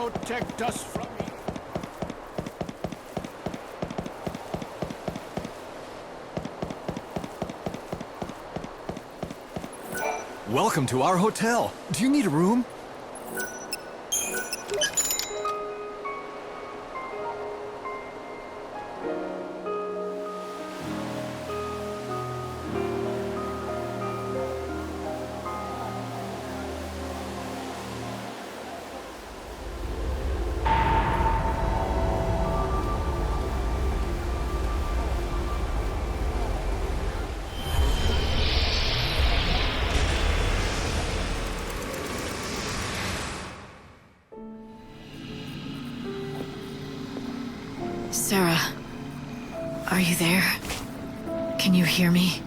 protect us from evil. Welcome to our hotel. Do you need a room? Sarah, are you there? Can you hear me?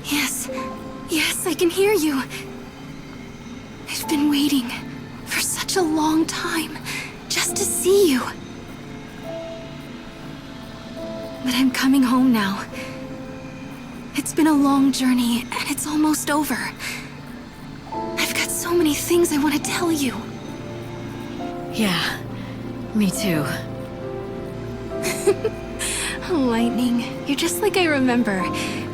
Yes, I can hear you. I've been waiting for such a long time just to see you. But I'm coming home now. It's been a long journey and it's almost over. I've got so many things I want to tell you. Yeah, me too. Lightning, you're just like I remember.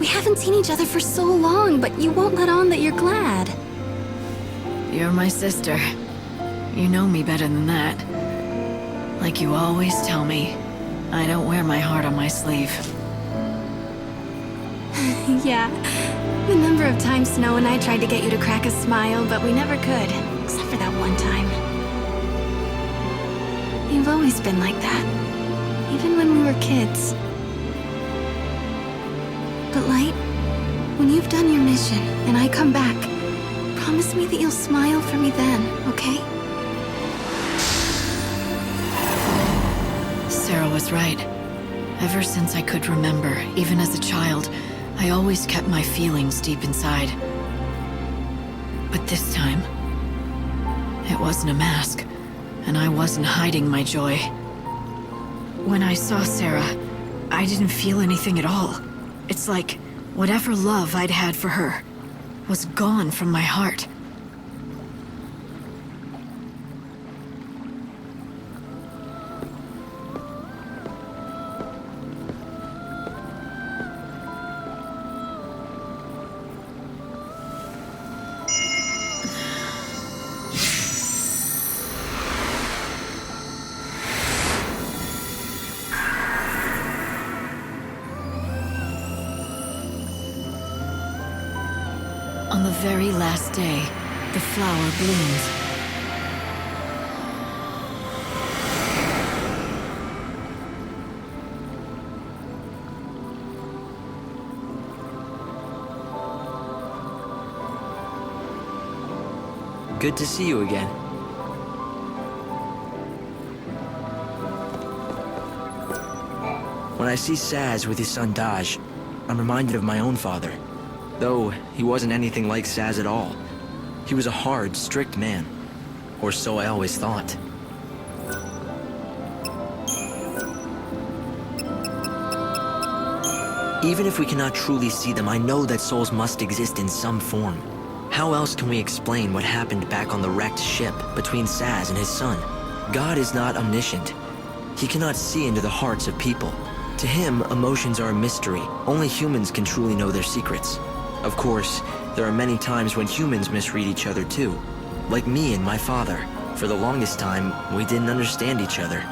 We haven't seen each other for so long, but you won't let on that you're glad. You're my sister. You know me better than that. Like you always tell me, I don't wear my heart on my sleeve. Yeah. The number of times Snow and I tried to get you to crack a smile, but we never could. Except for that one time. You've always been like that. Even when we were kids. But Light, when you've done your mission and I come back, promise me that you'll smile for me then, okay? Sarah was right. Ever since I could remember, even as a child, I always kept my feelings deep inside. But this time, it wasn't a mask, and I wasn't hiding my joy. When I saw Sarah, I didn't feel anything at all. It's like whatever love I'd had for her was gone from my heart. On the very last day, the flower bloomed. Good to see you again. When I see Saz with his son Daj, I'm reminded of my own father. Though he wasn't anything like Saz at all. He was a hard, strict man. Or so I always thought. Even if we cannot truly see them, I know that souls must exist in some form. How else can we explain what happened back on the wrecked ship between Saz and his son? God is not omniscient. He cannot see into the hearts of people. To him, emotions are a mystery. Only humans can truly know their secrets. Of course, there are many times when humans misread each other too. Like me and my father. For the longest time, we didn't understand each other.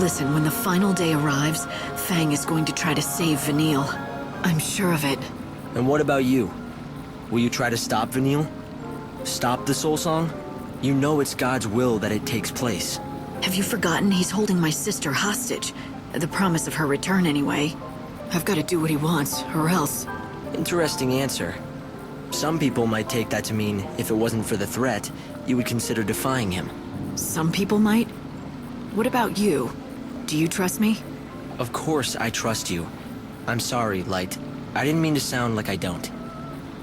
Listen, when the final day arrives, Fang is going to try to save Vanille. I'm sure of it. And what about you? Will you try to stop Vanille? Stop the Soul Song? You know it's God's will that it takes place. Have you forgotten he's holding my sister hostage? The promise of her return, anyway. I've got to do what he wants, or else. Interesting answer. Some people might take that to mean if it wasn't for the threat, you would consider defying him. Some people might? What about you? Do you trust me? Of course I trust you. I'm sorry, Light. I didn't mean to sound like I don't.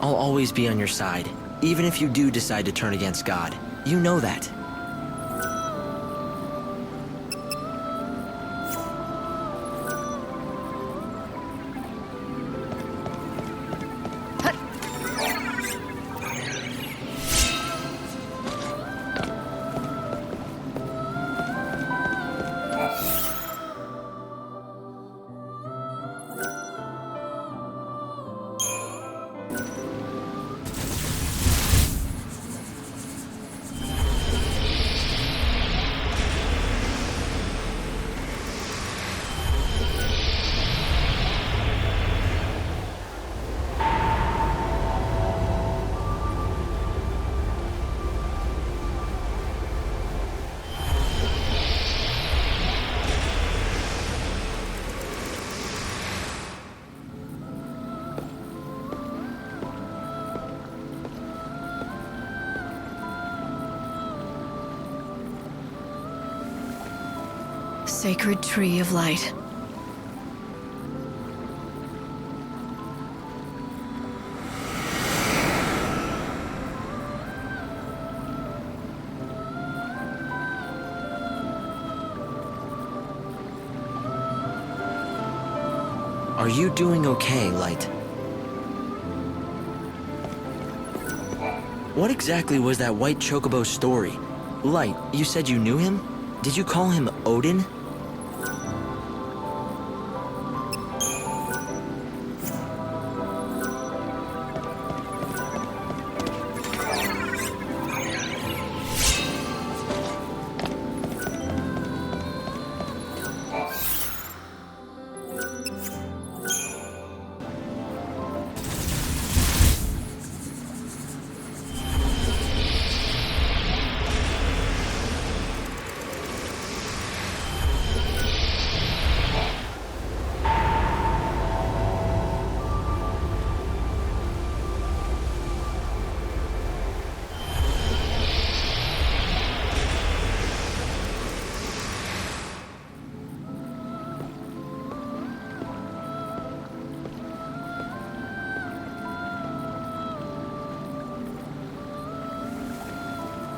I'll always be on your side, even if you do decide to turn against God. You know that. sacred tree of light. Are you doing okay, Light? What exactly was that white chocobo story? Light, you said you knew him? Did you call him Odin?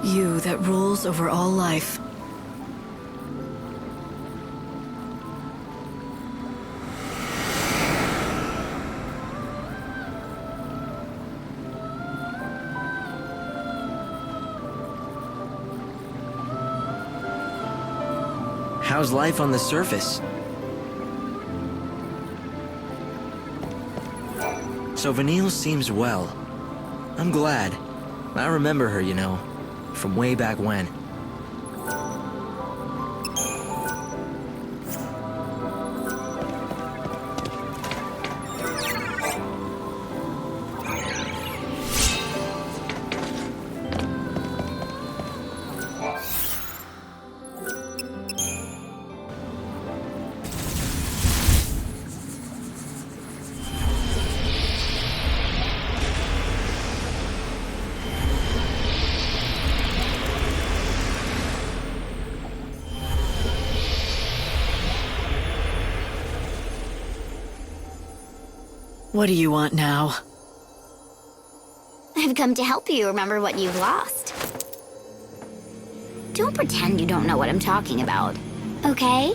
You that rules over all life. How's life on the surface? So Vanille seems well. I'm glad. I remember her, you know, from way back when. What do you want now? I've come to help you remember what you've lost. Don't pretend you don't know what I'm talking about, okay?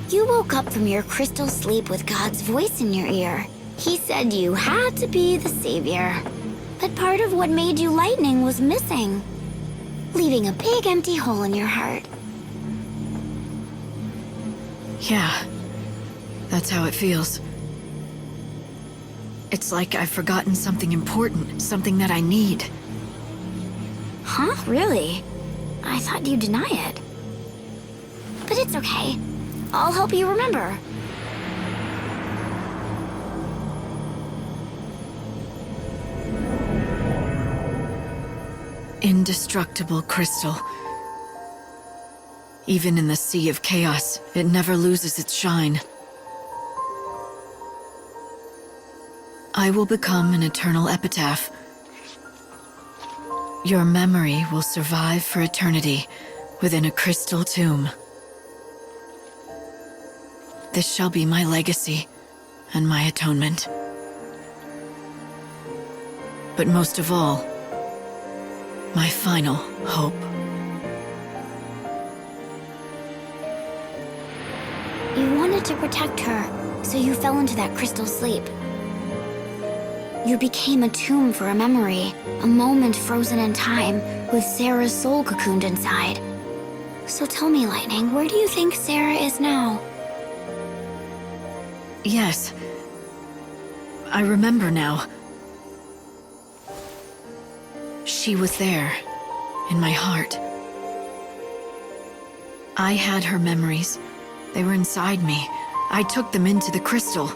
You woke up from your crystal sleep with God's voice in your ear. He said you had to be the savior. But part of what made you lightning was missing, leaving a big empty hole in your heart. Yeah, that's how it feels. It's like I've forgotten something important, something that I need. Huh? Really? I thought you'd deny it. But it's okay. I'll help you remember. Indestructible crystal. Even in the sea of chaos, it never loses its shine. I will become an eternal epitaph. Your memory will survive for eternity within a crystal tomb. This shall be my legacy and my atonement. But most of all, my final hope. You wanted to protect her, so you fell into that crystal sleep. You became a tomb for a memory, a moment frozen in time, with Sarah's soul cocooned inside. So tell me, Lightning, where do you think Sarah is now? Yes. I remember now. She was there, in my heart. I had her memories. They were inside me. I took them into the crystal.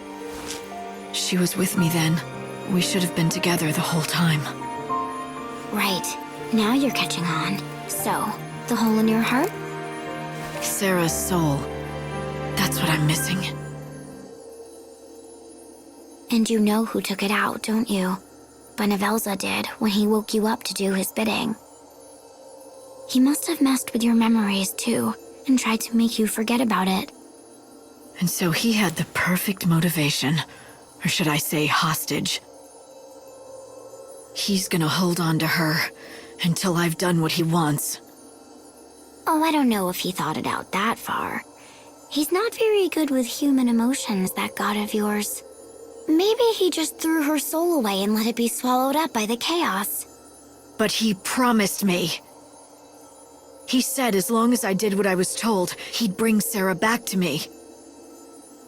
She was with me then. We should have been together the whole time. Right. Now you're catching on. So, the hole in your heart? Sarah's soul. That's what I'm missing. And you know who took it out, don't you? Benevelza did when he woke you up to do his bidding. He must have messed with your memories too, and tried to make you forget about it. And so he had the perfect motivation, or should I say hostage. He's gonna hold on to her until I've done what he wants. Oh, I don't know if he thought it out that far. He's not very good with human emotions, that god of yours. Maybe he just threw her soul away and let it be swallowed up by the chaos. But he promised me. He said as long as I did what I was told, he'd bring Sarah back to me.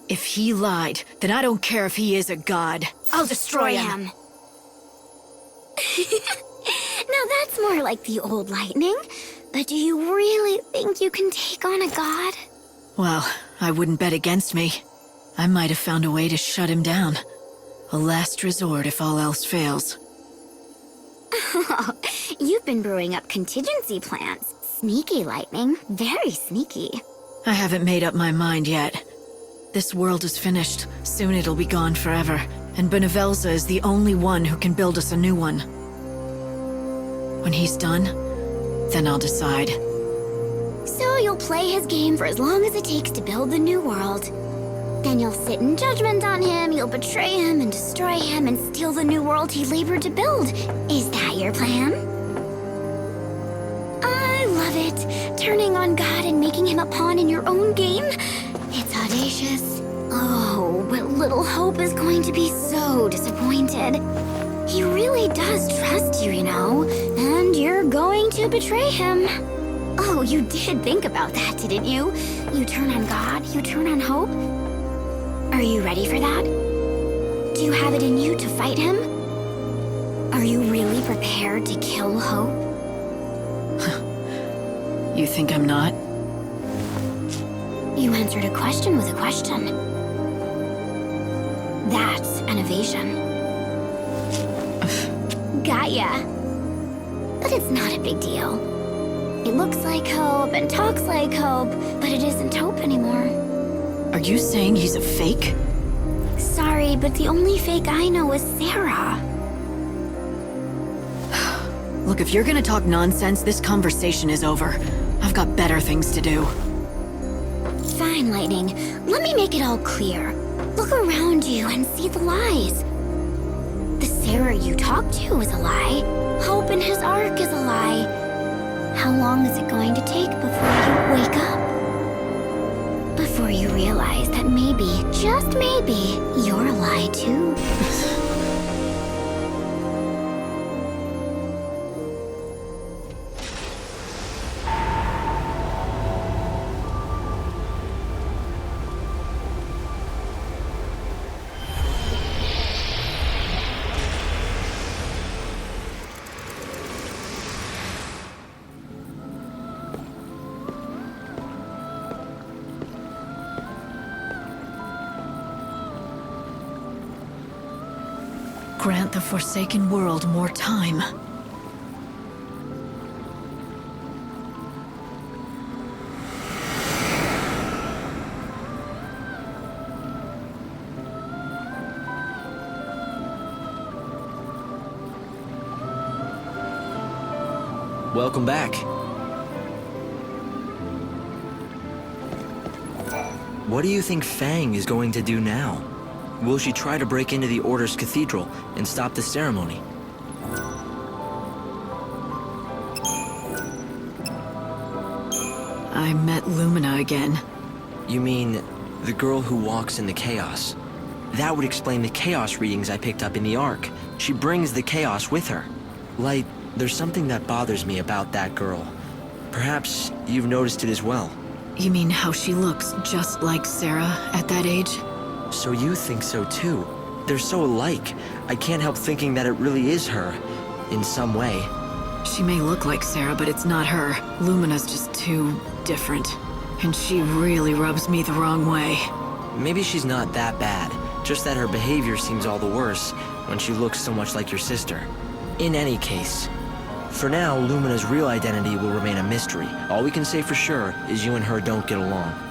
If he lied, then I don't care if he is a god. I'll destroy him. Now that's more like the old lightning. But do you really think you can take on a god? Well, I wouldn't bet against me. I might have found a way to shut him down. A last resort if all else fails. You've been brewing up contingency plans. Sneaky, Lightning. Very sneaky. I haven't made up my mind yet. This world is finished. Soon it'll be gone forever. And Benevelza is the only one who can build us a new one. When he's done, then I'll decide. So you'll play his game for as long as it takes to build the new world. Then you'll sit in judgment on him, you'll betray him and destroy him and steal the new world he labored to build. Is that your plan? I love it. Turning on God and making him a pawn in your own game. It's audacious. Oh, but little Hope is going to be so disappointed. He really does trust you, you know, and you're going to betray him. Oh, you did think about that, didn't you? You turn on God, you turn on Hope. Are you ready for that? Do you have it in you to fight him? Are you really prepared to kill Hope? You think I'm not? You answered a question with a question. That's an evasion. Got ya. But it's not a big deal. It looks like Hope and talks like Hope, but it isn't Hope anymore. Are you saying he's a fake? Sorry, but the only fake I know is Sarah. Look, if you're gonna talk nonsense, this conversation is over. I've got better things to do. Fine, Lightning. Let me make it all clear. Look around you and see the lies. The Sarah you talked to is a lie. Hope in his arc is a lie. How long is it going to take before you wake up? Before you realize that maybe, just maybe, you're a lie too. Grant the Forsaken World more time. Welcome back. What do you think Fang is going to do now? Will she try to break into the Order's cathedral and stop the ceremony? I met Lumina again. You mean the girl who walks in the chaos? That would explain the chaos readings I picked up in the Ark. She brings the chaos with her. Light, there's something that bothers me about that girl. Perhaps you've noticed it as well. You mean how she looks just like Sarah at that age? So you think so too? They're so alike. I can't help thinking that it really is her, in some way. She may look like Sarah, but it's not her. Lumina's just too different. And she really rubs me the wrong way. Maybe she's not that bad, just that her behavior seems all the worse when she looks so much like your sister. In any case, for now, Lumina's real identity will remain a mystery. All we can say for sure is you and her don't get along.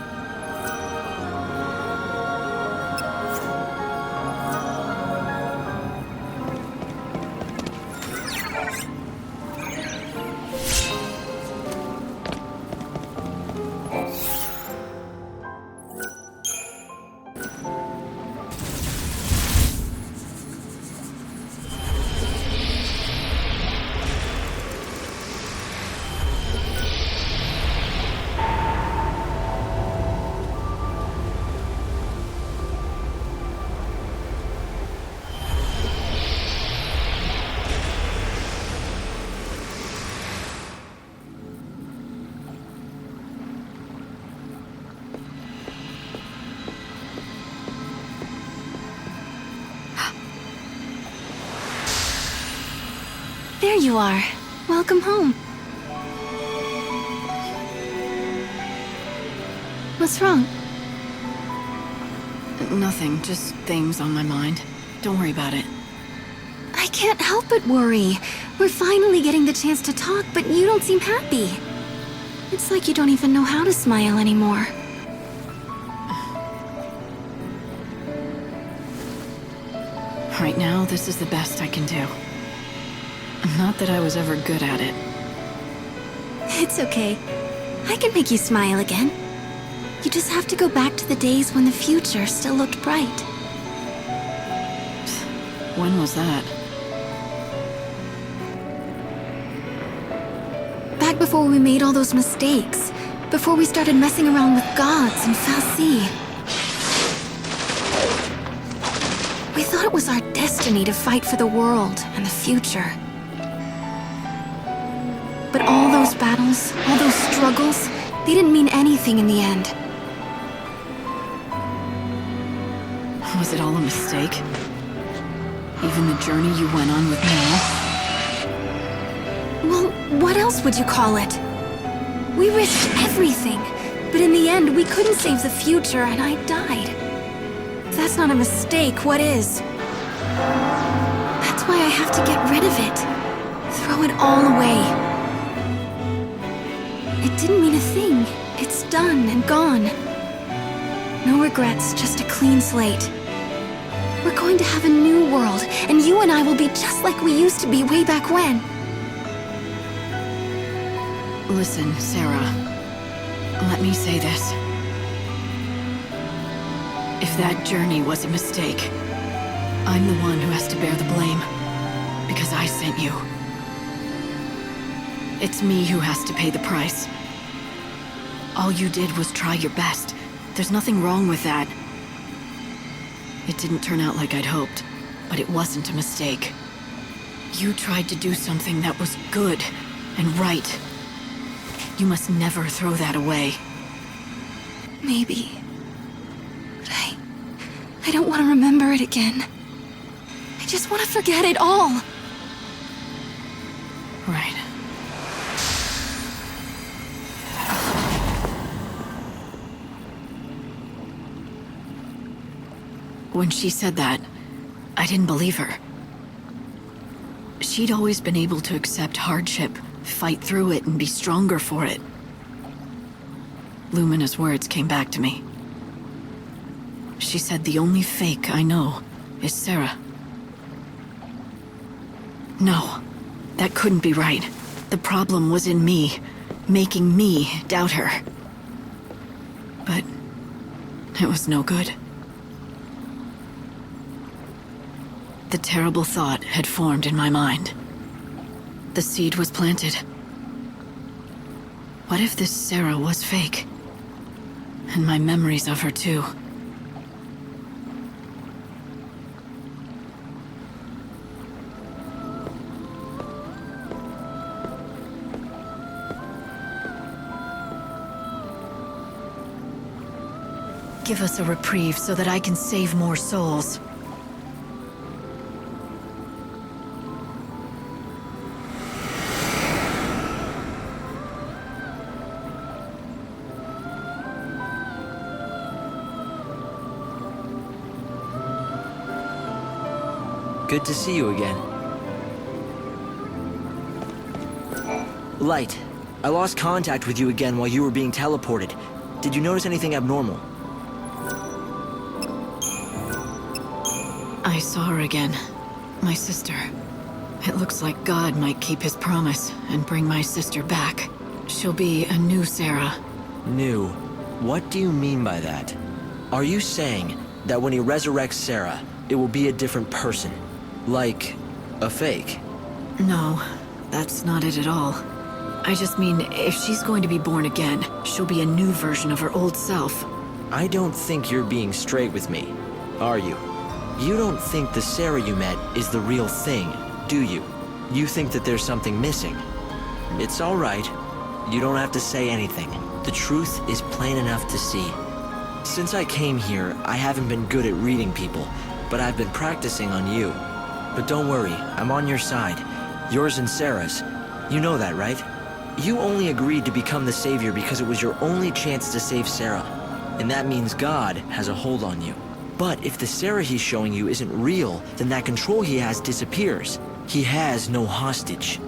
There you are. Welcome home. What's wrong? Nothing, just things on my mind. Don't worry about it. I can't help but worry. We're finally getting the chance to talk, but you don't seem happy. It's like you don't even know how to smile anymore. Right now, this is the best I can do. Not that I was ever good at it. It's okay. I can make you smile again. You just have to go back to the days when the future still looked bright. When was that? Back before we made all those mistakes. Before we started messing around with gods and Fal'Cie. We thought it was our destiny to fight for the world and the future. But all those battles, all those struggles, they didn't mean anything in the end. Was it all a mistake? Even the journey you went on with Mel? Well, what else would you call it? We risked everything, but in the end, we couldn't save the future and I died. If that's not a mistake, what is? That's why I have to get rid of it. Throw it all away. It didn't mean a thing. It's done and gone. No regrets, just a clean slate. We're going to have a new world, and you and I will be just like we used to be way back when. Listen, Sarah. Let me say this. If that journey was a mistake, I'm the one who has to bear the blame. Because I sent you. It's me who has to pay the price. All you did was try your best. There's nothing wrong with that. It didn't turn out like I'd hoped, but it wasn't a mistake. You tried to do something that was good and right. You must never throw that away. Maybe. But I don't want to remember it again. I just want to forget it all. Right. When she said that, I didn't believe her. She'd always been able to accept hardship, fight through it, and be stronger for it. Lumina's words came back to me. She said the only fake I know is Sarah. No, that couldn't be right. The problem was in me, making me doubt her. But it was no good. The terrible thought had formed in my mind. The seed was planted. What if this Sarah was fake? And my memories of her too. Give us a reprieve so that I can save more souls. Good to see you again. Light, I lost contact with you again while you were being teleported. Did you notice anything abnormal? I saw her again. My sister. It looks like God might keep his promise and bring my sister back. She'll be a new Sarah. New? What do you mean by that? Are you saying that when he resurrects Sarah, it will be a different person? Like, a fake? No, that's not it at all. I just mean, if she's going to be born again, she'll be a new version of her old self. I don't think you're being straight with me, are you? You don't think the Sarah you met is the real thing, do you? You think that there's something missing. It's all right. You don't have to say anything. The truth is plain enough to see. Since I came here, I haven't been good at reading people, but I've been practicing on you. But don't worry, I'm on your side. Yours and Sarah's. You know that, right? You only agreed to become the savior because it was your only chance to save Sarah. And that means God has a hold on you. But if the Sarah he's showing you isn't real, then that control he has disappears. He has no hostage.